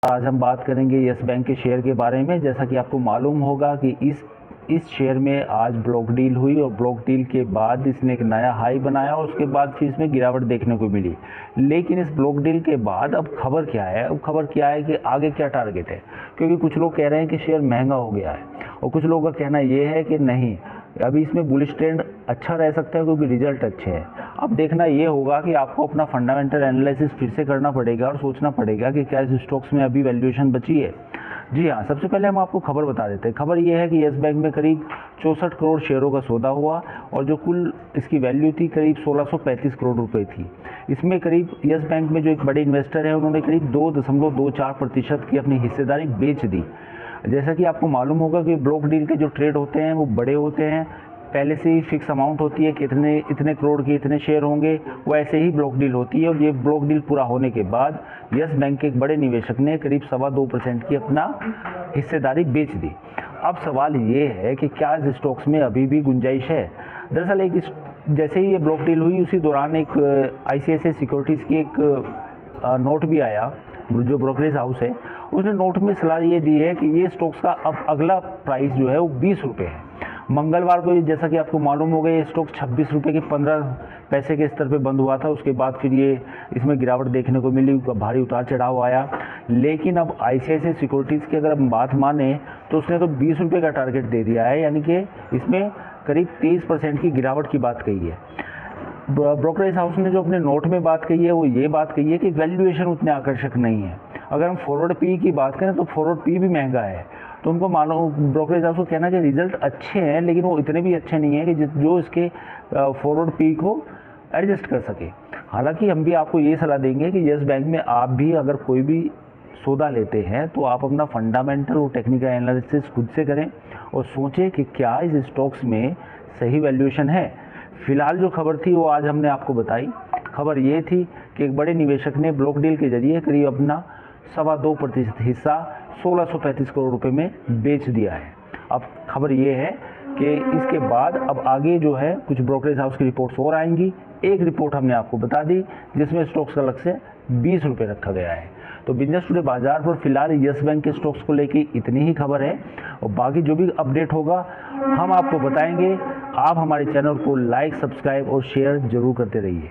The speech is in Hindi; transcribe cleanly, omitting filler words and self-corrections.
आज हम बात करेंगे यस बैंक के शेयर के बारे में। जैसा कि आपको मालूम होगा कि इस शेयर में आज ब्लॉक डील हुई और ब्लॉक डील के बाद इसने एक नया हाई बनाया और उसके बाद फिर इसमें गिरावट देखने को मिली। लेकिन इस ब्लॉक डील के बाद अब खबर क्या है? अब खबर क्या है कि आगे क्या टारगेट है, क्योंकि कुछ लोग कह रहे हैं कि शेयर महंगा हो गया है और कुछ लोगों का कहना ये है कि नहीं, अभी इसमें बुलिश ट्रेंड अच्छा रह सकता है क्योंकि रिजल्ट अच्छे हैं। अब देखना ये होगा कि आपको अपना फंडामेंटल एनालिसिस फिर से करना पड़ेगा और सोचना पड़ेगा कि क्या इस स्टॉक्स में अभी वैल्यूएशन बची है। जी हाँ, सबसे पहले हम आपको खबर बता देते हैं। खबर ये है कि यस बैंक में करीब 64 करोड़ शेयरों का सौदा हुआ और जो कुल इसकी वैल्यू थी करीब 1635 करोड़ रुपए थी। इसमें करीब यस बैंक में जो एक बड़े इन्वेस्टर है उन्होंने करीब 2.24% की अपनी हिस्सेदारी बेच दी। जैसा कि आपको मालूम होगा कि ब्लॉक डील के जो ट्रेड होते हैं वो बड़े होते हैं, पहले से ही फिक्स अमाउंट होती है कि इतने करोड़ के इतने शेयर होंगे, वो ऐसे ही ब्लॉक डील होती है। और ये ब्लॉक डील पूरा होने के बाद यस बैंक के एक बड़े निवेशक ने करीब 2.25% की अपना हिस्सेदारी बेच दी। अब सवाल ये है कि क्या इस स्टॉक्स में अभी भी गुंजाइश है? दरअसल जैसे ही ये ब्लॉक डील हुई उसी दौरान एक ICICI सिक्योरिटीज़ की एक नोट भी आया, जो ब्रोकरेज हाउस है उसने नोट में सलाह ये दी है कि ये स्टॉक्स का अब अगला प्राइस जो है वो 20 रुपये है। मंगलवार को जैसा कि आपको मालूम होगा ये स्टॉक 26 रुपये के 15 पैसे के स्तर पे बंद हुआ था। उसके बाद फिर ये इसमें गिरावट देखने को मिली, भारी उतार चढ़ाव आया। लेकिन अब ICICI सिक्योरिटीज़ की अगर हम बात माने तो उसने तो 20 रुपये का टारगेट दे दिया है, यानी कि इसमें करीब 23% की गिरावट की बात कही है। ब्रोकरेज हाउस ने जो अपने नोट में बात कही है वो ये बात कही है कि वैल्यूएशन उतने आकर्षक नहीं है। अगर हम फॉरवर्ड पी की बात करें तो फॉरवर्ड पी भी महंगा है। तो उनको मालूम, ब्रोकरेज हाउस को कहना कि रिजल्ट अच्छे हैं लेकिन वो इतने भी अच्छे नहीं हैं कि जो इसके फॉरवर्ड पी को एडजस्ट कर सके। हालांकि हम भी आपको ये सलाह देंगे कि यस बैंक में आप भी अगर कोई भी सौदा लेते हैं तो आप अपना फंडामेंटल और टेक्निकल एनालिसिस खुद से करें और सोचें कि क्या इस स्टॉक्स में सही वैल्यूएशन है। फिलहाल जो खबर थी वो आज हमने आपको बताई। खबर ये थी कि एक बड़े निवेशक ने ब्लॉक डील के जरिए करीब अपना 2.25% हिस्सा 1635 करोड़ रुपए में बेच दिया है। अब खबर ये है कि इसके बाद अब आगे जो है कुछ ब्रोकरेज हाउस की रिपोर्ट्स और आएंगी। एक रिपोर्ट हमने आपको बता दी जिसमें स्टॉक्स का लक्ष्य 20 रुपये रखा गया है। तो बिजनेस टुडे बाजार पर फिलहाल यस बैंक के स्टॉक्स को लेके इतनी ही खबर है और बाकी जो भी अपडेट होगा हम आपको बताएंगे। आप हमारे चैनल को लाइक, सब्सक्राइब और शेयर जरूर करते रहिए।